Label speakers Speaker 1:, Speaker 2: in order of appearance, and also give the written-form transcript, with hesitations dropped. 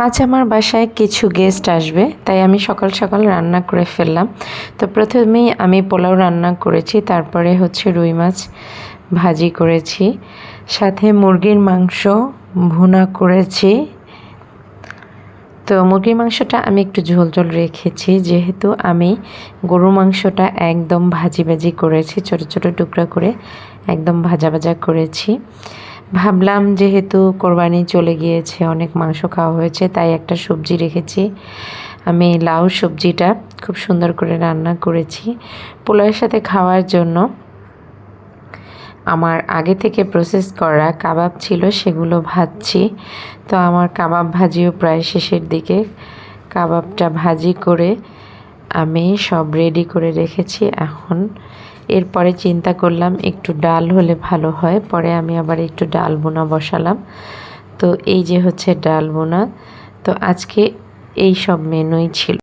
Speaker 1: আজ আমার বাসায় কিছু গেস্ট আসবে, তাই আমি সকাল সকাল রান্না করে ফেললাম। তো প্রথমেই আমি পোলাও রান্না করেছি, তারপরে হচ্ছে রুই মাছ ভাজি করেছি, সাথে মুরগির মাংস ভুনা করেছি। তো মুরগির মাংসটা আমি একটু ঝোল ঝোল রেখেছি, যেহেতু আমি গরু মাংসটা একদম ভাজি ভাজি করেছি, ছোট ছোট টুকরা করে একদম ভাজা ভাজা করেছি। ভাবলাম যেহেতু কোরবানি চলে গিয়েছে, অনেক মাংস খাওয়া হয়েছে, তাই একটা সবজি রেখেছি। আমি লাউ সবজিটা খুব সুন্দর করে রান্না করেছি পোলাওয়ের সাথে খাওয়ার জন্য। আমার আগে থেকে প্রসেস করা কাবাব ছিল, সেগুলো ভাজছি। তো আমার কাবাব ভাজিও প্রায় শেষের দিকে। কাবাবটা ভাজি করে আমি সব রেডি করে রেখেছি। এখন এরপরে চিন্তা করলাম একটু ডাল হলে ভালো হয়, পরে আমি আবার একটু ডাল বোনা বসালাম। তো এই যে হচ্ছে ডাল বোনা। তো আজকে এই সব মেনুই ছিল।